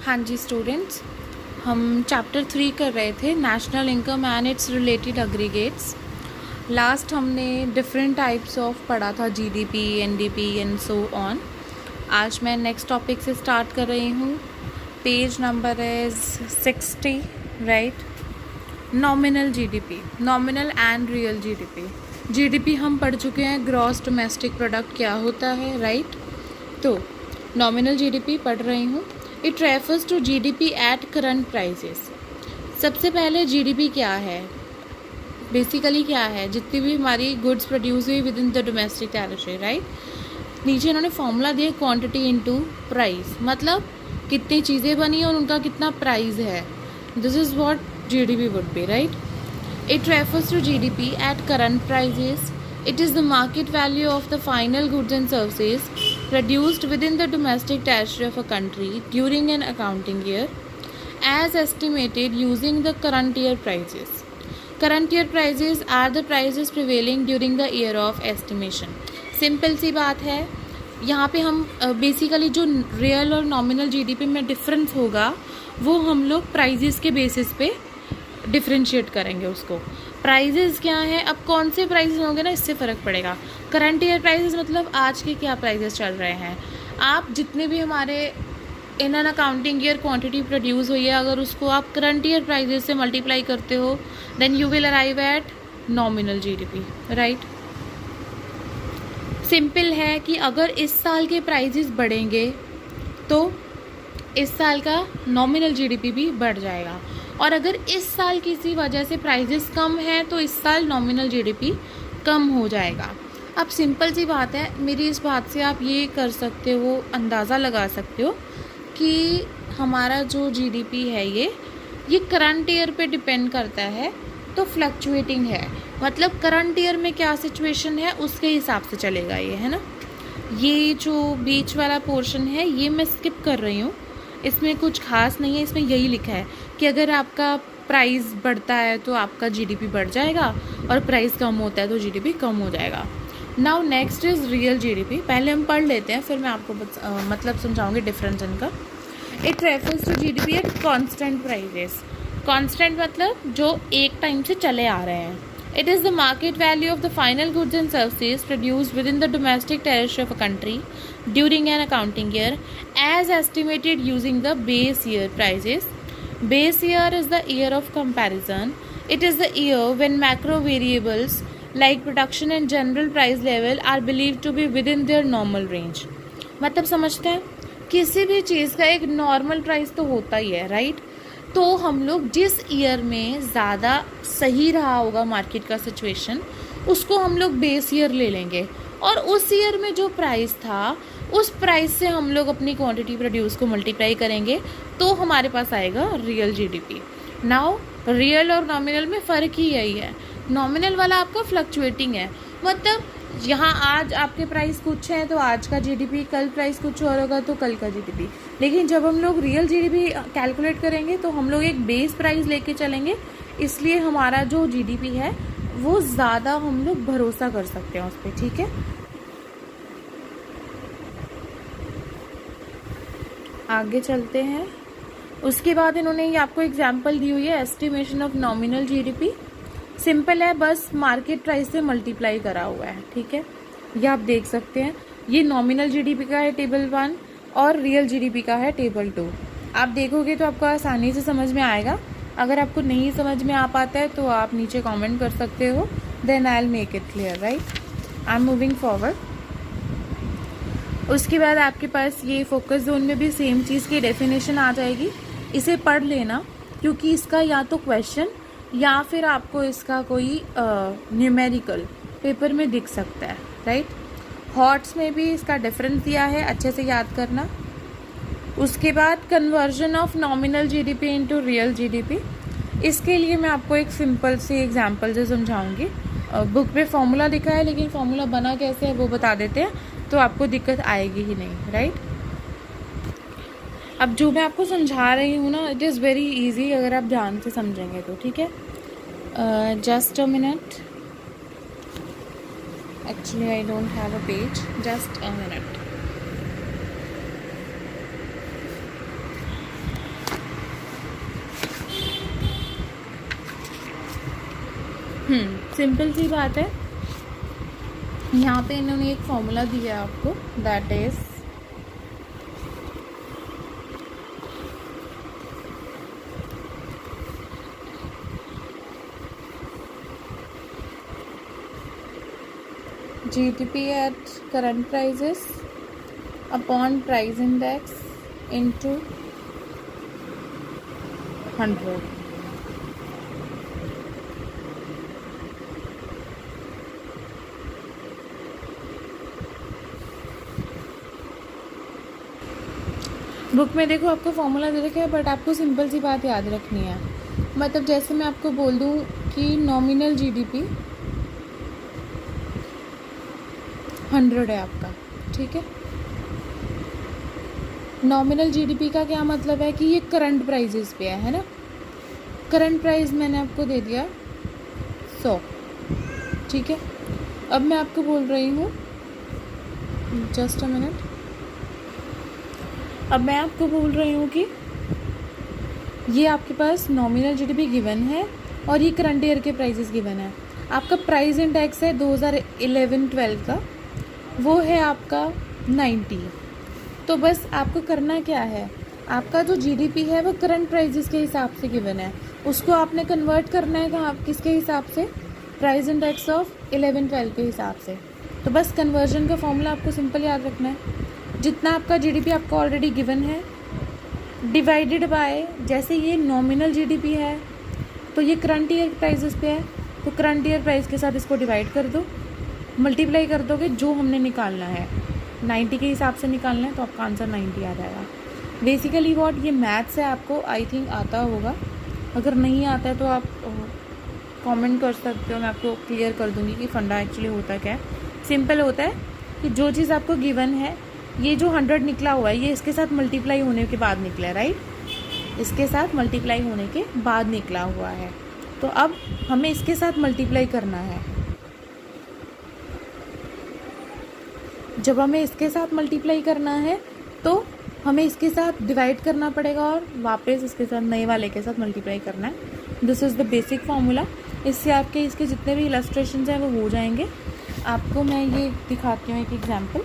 हाँ जी स्टूडेंट्स, हम चैप्टर 3 कर रहे थे national income and it's related aggregates. Last हमने डिफरेंट टाइप्स ऑफ पढ़ा था, GDP, NDP and so on. आज मैं नेक्स्ट टॉपिक से स्टार्ट कर रही हूँ। Page number is 60, right. Nominal GDP, nominal and real GDP. GDP हम पढ़ चुके हैं, ग्रॉस डोमेस्टिक प्रोडक्ट क्या होता है, राइट। तो नॉमिनल जीडीपी पढ़ रही हूँ। It refers to GDP at current prices. सबसे पहले जीडीपी क्या है, बेसिकली क्या है, जितनी भी हमारी गुड्स प्रोड्यूस हुई with in the domestic territory, right. नीचे इन्होंने फॉर्मूला दिया, क्वांटिटी इनटू प्राइस, मतलब कितनी चीज़ें बनी और उनका कितना प्राइस है। This is what GDP would be, right. It refers to GDP at current prices. It is the market value of the final goods and services produced within the domestic territory of a country during an accounting year, as estimated using the current year prices. Current year prices are the prices prevailing during the year of estimation. Simple सी बात है। यहाँ पे हम basically जो real और nominal GDP में difference होगा वो हम लोग प्राइजेस के बेसिस पे डिफ्रेंशिएट करेंगे उसको। प्राइजेस क्या है, अब कौन से प्राइजेस होंगे ना, इससे फ़र्क पड़ेगा। करंट ईयर प्राइजेस मतलब आज के क्या प्राइजेस चल रहे हैं। आप जितने भी हमारे in an accounting year quantity produce हुई है, अगर उसको आप करंट ईयर प्राइजेस से मल्टीप्लाई करते हो then you will arrive at nominal GDP, right. Simple है कि अगर इस साल के प्राइजेस बढ़ेंगे तो इस साल का नॉमिनल जीडीपी भी बढ़ जाएगा, और अगर इस साल किसी वजह से प्राइजेस कम है तो इस साल नॉमिनल जीडीपी कम हो जाएगा। अब सिंपल सी बात है, मेरी इस बात से आप ये कर सकते हो, अंदाज़ा लगा सकते हो कि हमारा जो जीडीपी है ये करंट ईयर पे डिपेंड करता है, तो फ्लक्चुएटिंग है। मतलब करंट ईयर में क्या सिचुएशन है उसके हिसाब से चलेगा ये, है ना। ये जो बीच वाला पोर्शन है ये मैं स्किप कर रही हूँ, इसमें कुछ खास नहीं है। इसमें यही लिखा है कि अगर आपका प्राइस बढ़ता है तो आपका जीडीपी बढ़ जाएगा और प्राइस कम होता है तो जीडीपी कम हो जाएगा। Now next is real GDP. पहले हम पढ़ लेते हैं, फिर मैं आपको मतलब समझाऊंगी डिफरेंस इनका। It refers to GDP at constant prices. Constant मतलब जो एक टाइम से चले आ रहे हैं। It is the market value of the final goods and services produced within the domestic territory of a country during an accounting year, as estimated using the base year prices. Base year is the year of comparison. It is the year when macro variables like production and general price level are believed to be within their normal range. मतलब समझते हैं, किसी भी चीज़ का एक normal price तो होता ही है, राइट। तो हम लोग जिस ईयर में ज़्यादा सही रहा होगा मार्केट का सिचुएशन, उसको हम लोग बेस ईयर ले लेंगे, और उस ईयर में जो प्राइस था उस प्राइस से हम लोग अपनी क्वांटिटी प्रोड्यूस को मल्टीप्लाई करेंगे, तो हमारे पास आएगा रियल जीडीपी। नाउ रियल और नॉमिनल में फ़र्क ही यही है। नॉमिनल वाला आपका फ्लक्चुएटिंग है, मतलब यहाँ आज आपके प्राइस कुछ हैं तो आज का जीडीपी, कल प्राइस कुछ और होगा तो कल का जीडीपी। लेकिन जब हम लोग रियल जीडीपी कैलकुलेट करेंगे तो हम लोग एक बेस प्राइस लेके चलेंगे, इसलिए हमारा जो जीडीपी है वो ज़्यादा हम लोग भरोसा कर सकते हैं उस पर, ठीक है। आगे चलते हैं। उसके बाद इन्होंने ये आपको एग्जाम्पल दी हुई है, estimation of nominal GDP. Simple है, बस मार्केट प्राइस से मल्टीप्लाई करा हुआ है, ठीक है। ये आप देख सकते हैं, ये नॉमिनल जीडीपी का है टेबल 1 और रियल जीडीपी का है टेबल 2। आप देखोगे तो आपको आसानी से समझ में आएगा। अगर आपको नहीं समझ में आ पाता है तो आप नीचे कमेंट कर सकते हो, then I will make it clear, right. I am moving forward. उसके बाद आपके पास ये फोकस जोन में भी सेम चीज़ की डेफिनेशन आ जाएगी, इसे पढ़ लेना, क्योंकि इसका या तो क्वेश्चन या फिर आपको इसका कोई न्यूमेरिकल पेपर में दिख सकता है, राइट। हॉट्स में भी इसका डिफरेंस दिया है, अच्छे से याद करना। उसके बाद conversion of nominal GDP into real GDP. इसके लिए मैं आपको एक सिंपल सी एग्जांपल से समझाऊंगी। बुक पे फॉर्मूला दिखा है, लेकिन फॉर्मूला बना कैसे है वो बता देते हैं, तो आपको दिक्कत आएगी ही नहीं, राइट। अब जो मैं आपको समझा रही हूँ ना, इट इज़ वेरी इजी अगर आप ध्यान से समझेंगे तो, ठीक है। Just a minute, actually I don't have a page, just a minute. Simple सी बात है। यहाँ पे इन्होंने एक फॉर्मूला दिया है आपको, that is GDP at current prices upon price index into 100। Book में देखो आपको फॉर्मूला दे रखा है, बट आपको सिंपल सी बात याद रखनी है। मतलब जैसे मैं आपको बोल दूँ कि नॉमिनल GDP 100 है आपका, ठीक है। नॉमिनल GDP का क्या मतलब है कि ये करंट प्राइजेस पे है ना। करंट प्राइस मैंने आपको दे दिया 100, ठीक है। अब मैं आपको बोल रही हूँ, जस्ट अ मिनट, अब मैं आपको बोल रही हूँ कि ये आपके पास नॉमिनल GDP गिवन है और ये करंट ईयर के प्राइजेस गिवन है। आपका प्राइस इंडेक्स है 2011-12 का, वो है आपका 90। तो बस आपको करना क्या है, आपका जो GDP है वो करंट प्राइजेस के हिसाब से गिवन है, उसको आपने कन्वर्ट करना है कहाँ, किसके हिसाब से, प्राइस इंडेक्स ऑफ 11-12 के हिसाब से। तो बस कन्वर्जन का फॉर्मूला आपको सिंपल याद रखना है, जितना आपका GDP आपको ऑलरेडी गिवन है डिवाइडेड बाय, जैसे ये नॉमिनल GDP है तो ये करंट ईयर प्राइजेस पे है, तो करंट ईयर प्राइस के साथ इसको डिवाइड कर दो, मल्टीप्लाई कर दोगे, जो हमने निकालना है 90 के हिसाब से निकालना है, तो आपका आंसर 90 आ जाएगा। बेसिकली व्हाट ये मैथ्स है, आपको आई थिंक आता होगा, अगर नहीं आता है तो आप कमेंट कर सकते हो, मैं आपको क्लियर कर दूंगी कि फंडा एक्चुअली होता क्या है। सिंपल होता है कि जो चीज़ आपको गिवन है, ये जो 100 निकला हुआ है ये इसके साथ मल्टीप्लाई होने के बाद निकला है, राइट, इसके साथ मल्टीप्लाई होने के बाद निकला हुआ है। तो अब हमें इसके साथ मल्टीप्लाई करना है, जब हमें इसके साथ मल्टीप्लाई करना है तो हमें इसके साथ डिवाइड करना पड़ेगा और वापस इसके साथ नए वाले के साथ मल्टीप्लाई करना है। This is the basic formula. इससे आपके इसके जितने भी इलस्ट्रेशंस हैं वो हो जाएंगे। आपको मैं ये दिखाती हूँ एक एग्जांपल।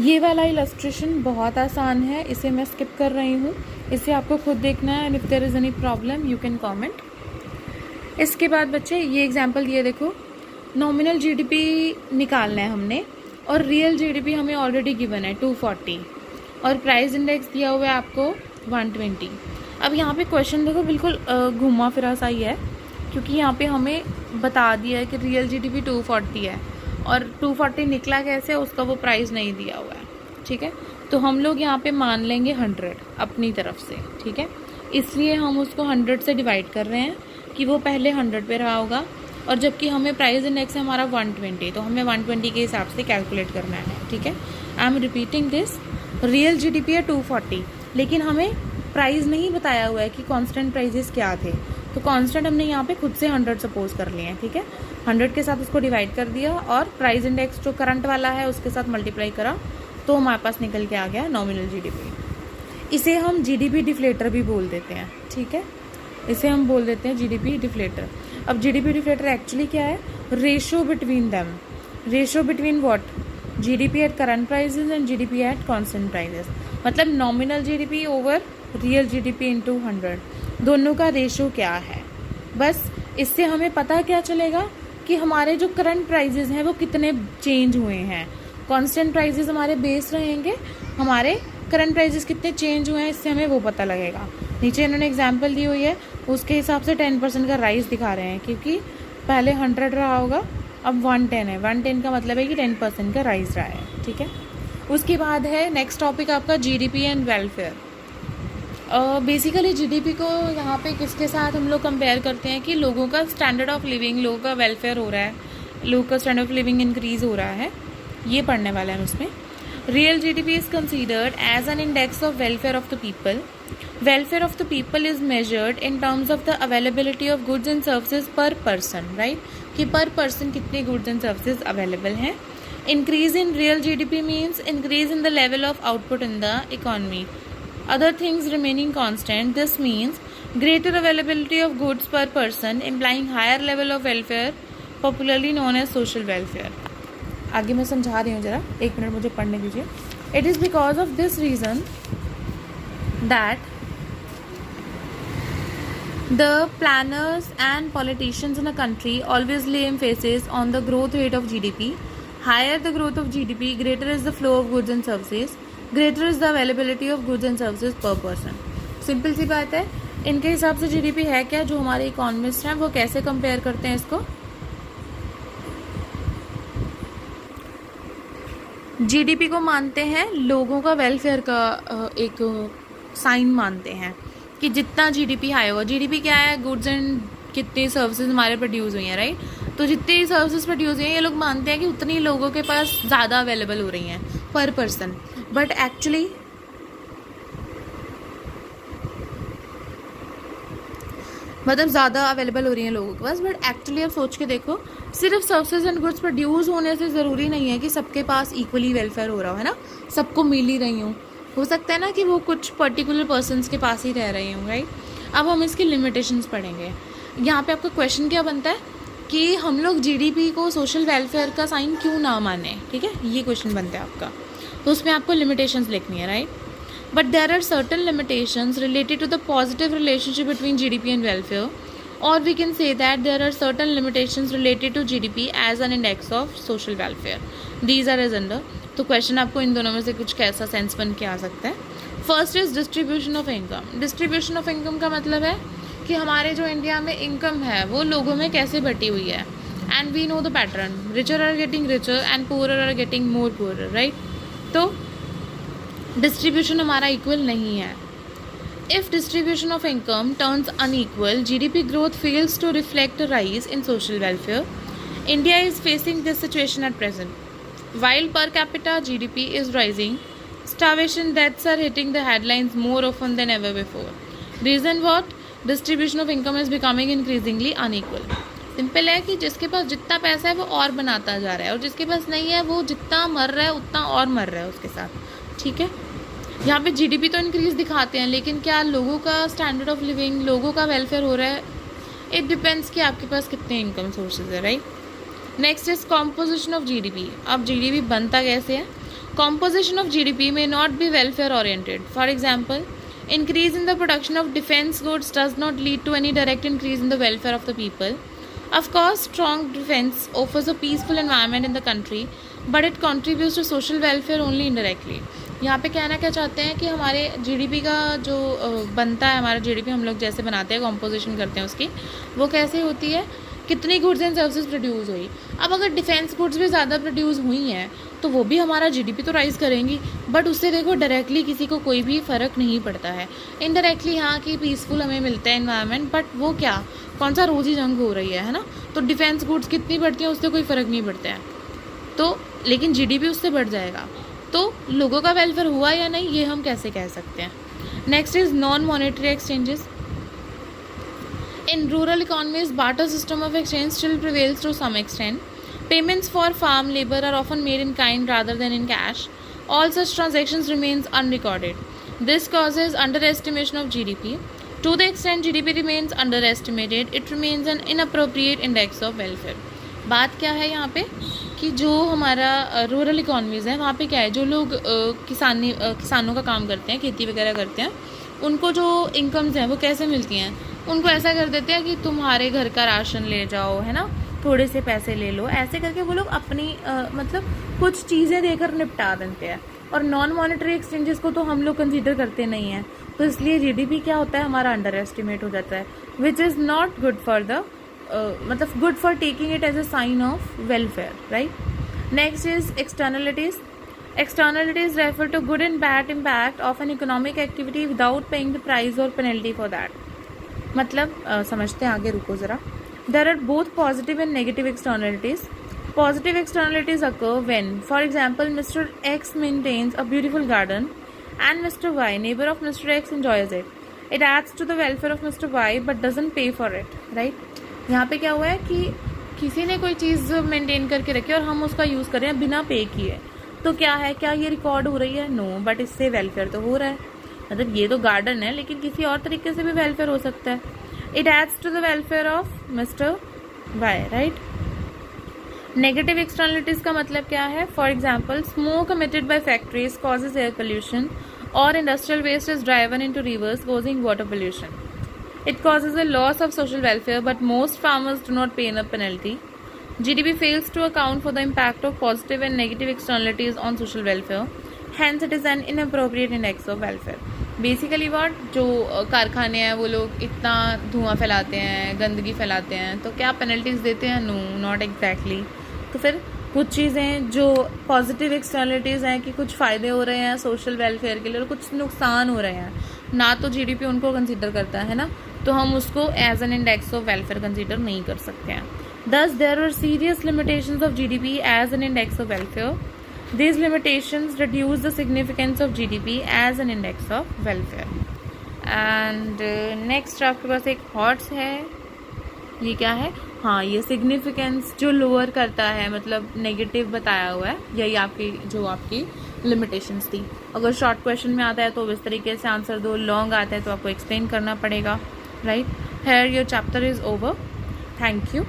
ये वाला इलस्ट्रेशन बहुत आसान है, इसे मैं स्किप कर रही हूँ, इसे आपको खुद देखना है, and if there is any problem you can comment. इसके बाद बच्चे ये एग्जांपल दिए, देखो नॉमिनल GDP निकालना है हमने और रियल GDP हमें ऑलरेडी गिवन है 240 और प्राइस इंडेक्स दिया हुआ है आपको 120। अब यहाँ पे क्वेश्चन देखो बिल्कुल घुमा फिरा सा ही है, क्योंकि यहाँ पे हमें बता दिया है कि रियल GDP 240 है और 240 निकला कैसे, उसका वो प्राइस नहीं दिया हुआ है, ठीक है। तो हम लोग यहाँ पे मान लेंगे 100 अपनी तरफ से, ठीक है। इसलिए हम उसको 100 से डिवाइड कर रहे हैं कि वो पहले 100 पे रहा होगा, और जबकि हमें प्राइस इंडेक्स है हमारा 120, तो हमें 120 के हिसाब से कैलकुलेट करना है, ठीक है। I am repeating this, real GDP है 240, लेकिन हमें प्राइस नहीं बताया हुआ है कि कांस्टेंट प्राइजेस क्या थे, तो कांस्टेंट हमने यहाँ पे खुद से 100 सपोज कर लिए हैं, ठीक है। 100 के साथ उसको डिवाइड कर दिया और प्राइस इंडेक्स जो करंट वाला है उसके साथ मल्टीप्लाई करा, तो हमारे पास निकल के आ गया नॉमिनल GDP। इसे हम GDP डिफ्लेटर भी बोल देते हैं, ठीक है, इसे हम बोल देते हैं GDP डिफ्लेटर। अब GDP डिफ्लेटर एक्चुअली क्या है, ratio between them, ratio between what, GDP at current prices and GDP at constant prices, मतलब nominal GDP over real GDP into 100, दोनों का रेशो क्या है। बस इससे हमें पता क्या चलेगा कि हमारे जो करंट प्राइजेस हैं वो कितने चेंज हुए हैं। कांस्टेंट प्राइजेस हमारे बेस रहेंगे, हमारे करंट प्राइजेस कितने चेंज हुए हैं, इससे हमें वो पता लगेगा। नीचे इन्होंने एग्जांपल दी हुई है, उसके हिसाब से 10% का राइज दिखा रहे हैं, क्योंकि पहले 100 रहा होगा, अब 110 है, 110 का मतलब है कि 10% का राइज रहा है, ठीक है। उसके बाद है नेक्स्ट टॉपिक आपका GDP and welfare. Basically GDP को यहाँ पे किसके साथ हम लोग कंपेयर करते हैं कि लोगों का स्टैंडर्ड ऑफ लिविंग, लोगों का वेलफेयर हो रहा है, लोगों का स्टैंडर्ड ऑफ लिविंग इंक्रीज हो रहा है, ये पढ़ने वाले हैं उसमें। Real GDP is considered as an index of welfare of the people. Welfare of the people is measured in terms of the availability of goods and services per person, right, कि per person कितने goods and services available हैं। Increase in real GDP means increase in the level of output in the economy. other things remaining constant. This means greater availability of goods per person, implying higher level of welfare, popularly known as social welfare. आगे मैं समझा रही हूँ जरा, एक minute मुझे पढ़ने दीजिए. It is because of this reason that the planners and politicians in a country always lay emphasis on the growth rate of GDP. Higher the growth of GDP, greater is the flow of goods and services, greater is the availability of goods and services per person. Simple सी बात है. इनके हिसाब से GDP है क्या, जो हमारे इकोनॉमिस्ट हैं वो कैसे कंपेयर करते हैं इसको. GDP को मानते हैं लोगों का वेलफेयर का एक साइन मानते हैं कि जितना GDP हाई होगा. GDP क्या है, गुड्स एंड कितनी सर्विसेज हमारे प्रोड्यूस हुई हैं, राइट. तो जितनी सर्विसेज प्रोड्यूस हुई हैं ये लोग मानते हैं कि उतनी लोगों के पास ज़्यादा अवेलेबल हो रही हैं पर पर्सन. बट एक्चुअली मतलब ज़्यादा अवेलेबल हो रही हैं लोगों के पास, बट एक्चुअली आप सोच के देखो, सिर्फ सर्विसेज एंड गुड्स प्रोड्यूस होने से ज़रूरी नहीं है कि सबके पास इक्वली वेलफेयर हो रहा हो, है ना. सबको मिल ही रही हूँ, हो सकता है ना कि वो कुछ पर्टिकुलर पर्सन्स के पास ही रह रही हूँ, राइट. अब हम इसकी लिमिटेशंस पढ़ेंगे. यहाँ पे आपका क्वेश्चन क्या बनता है कि हम लोग GDP को सोशल वेलफेयर का साइन क्यों ना माने, ठीक है, ये क्वेश्चन बनता है आपका. तो उसमें आपको लिमिटेशंस लिखनी है, right. But there are certain limitations related to the positive relationship between GDP and welfare, और we can say that there are certain limitations related to GDP as an index of social welfare. These are as under. तो question आपको इन दोनों में से कुछ कैसा sense बन के आ सकता है. First is distribution of income. Distribution of income का मतलब है कि हमारे जो इंडिया में इनकम है वो लोगों में कैसे बटी हुई है. And we know the pattern, richer are getting richer and poorer are getting more poorer, right. तो डिस्ट्रीब्यूशन हमारा इक्वल नहीं है. If distribution of income turns unequal, GDP growth fails to reflect a rise in social welfare. India is facing this situation at present. While per capita GDP is rising, starvation deaths are hitting the headlines more often than ever before. Reason what? Distribution of income is becoming increasingly unequal. Simple है कि जिसके पास जितना पैसा है वो और बनाता जा रहा है, और जिसके पास नहीं है वो जितना मर रहा है उतना और मर रहा है उसके साथ, ठीक है. यहाँ पे GDP तो इंक्रीज दिखाते हैं, लेकिन क्या लोगों का स्टैंडर्ड ऑफ लिविंग, लोगों का वेलफेयर हो रहा है. इट डिपेंड्स कि आपके पास कितने इनकम सोर्सेज है, right. Next is composition of GDP. अब GDP बनता कैसे है. Composition of GDP may not be welfare oriented. For example, increase in the production of defense goods does not lead to any direct increase in the welfare of the people. Of course, strong defense offers a peaceful environment in the country, but it contributes to social welfare only indirectly. यहाँ पे कहना क्या चाहते हैं कि हमारे GDP का जो बनता है, हमारा GDP हम लोग जैसे बनाते हैं, कॉम्पोजिशन करते हैं उसकी, वो कैसे होती है, कितनी गुड्स एंड सर्विसेज प्रोड्यूस हुई. अब अगर डिफेंस गुड्स भी ज़्यादा प्रोड्यूस हुई हैं तो वो भी हमारा GDP तो राइज़ करेंगी, बट उससे देखो डायरेक्टली किसी को कोई भी फ़र्क नहीं पड़ता है. इनडायरेक्टली हाँ कि पीसफुल हमें मिलता है इन्वायरमेंट, बट वो क्या, कौन सा रोज़ी जंग हो रही है ना. तो डिफेंस गुड्स कितनी बढ़ती हैं उससे कोई फ़र्क नहीं पड़ता है, तो लेकिन GDP उससे बढ़ जाएगा. तो लोगों का वेलफेयर हुआ या नहीं ये हम कैसे कह सकते हैं. Next is non monetary exchanges. In rural economies, barter system of exchange still prevails to some extent. Payments for farm labor are often made in kind rather than in cash. All such transactions remains unrecorded. This causes underestimation of GDP. To the extent GDP remains underestimated, it remains an inappropriate index of welfare. बात क्या है यहाँ पे कि जो हमारा rural economies है वहाँ पे क्या है, जो लोग किसानों का काम करते हैं, खेती वगैरह करते हैं, उनको जो इनकम्स हैं वो कैसे मिलती हैं. उनको ऐसा कर देते हैं कि तुम्हारे घर का राशन ले जाओ, है ना, थोड़े से पैसे ले लो, ऐसे करके वो लोग अपनी मतलब कुछ चीज़ें देकर निपटा देते हैं. और नॉन मॉनेटरी एक्सचेंजेस को तो हम लोग कंसीडर करते नहीं हैं, तो इसलिए GDP क्या होता है हमारा अंडर एस्टिमेट हो जाता है, which is not good for the मतलब good for taking it as a sign of welfare, right. Next is externalities. Externalities refer to good and bad impact of an economic activity without paying the price or penalty for that. मतलब समझते हैं आगे, रुको ज़रा. There are both positive and negative externalities. Positive externalities occur when, for example, Mr. X maintains a beautiful garden and Mr. Y, neighbor of Mr. X, enjoys it. It adds to the welfare of Mr. Y but doesn't pay for it, right? यहाँ पे क्या हुआ है कि किसी ने कोई चीज़ maintain करके रखी और हम उसका यूज़ कर रहे हैं बिना पे किए, तो क्या है, क्या ये रिकॉर्ड हो रही है, नो, बट इससे वेलफेयर तो हो रहा है. मतलब ये तो गार्डन है लेकिन किसी और तरीके से भी वेलफेयर हो सकता है. It adds to the welfare of mister Y, right. Negative externalities का मतलब क्या है? For example, smoke emitted by factories causes air pollution or industrial waste is driven into rivers causing water pollution. It causes a loss of social welfare, but most farmers do not pay a penalty. GDP fails to account for the impact of positive and negative externalities on social welfare. Hence, it is an inappropriate index of welfare. Basically what, जो कारखाने हैं वो लोग इतना धुआं फैलाते हैं, गंदगी फैलाते हैं, तो क्या पेनल्टीज देते हैं? No, not exactly. तो फिर कुछ चीज़ें जो पॉजिटिव एक्सटर्नलिटीज़ हैं कि कुछ फ़ायदे हो रहे हैं सोशल वेलफेयर के लिए और कुछ नुकसान हो रहे हैं, ना तो जीडीपी उनको कंसीडर करता है ना, तो हम उसको as an index of welfare consider नहीं कर सकते हैं. Thus there are serious limitations of GDP as an index of welfare. These limitations reduce the significance of GDP as an index of welfare. And next आपके पास एक hots है, ये क्या है? हाँ, ये सिग्निफिकेंस जो लोअर करता है, मतलब नेगेटिव बताया हुआ है. यही आपकी जो आपकी लिमिटेशंस थी. अगर शॉर्ट क्वेश्चन में आता है तो इस तरीके से आंसर दो, लॉन्ग आता है तो आपको एक्सप्लेन करना पड़ेगा, right. Here your chapter is over. Thank you.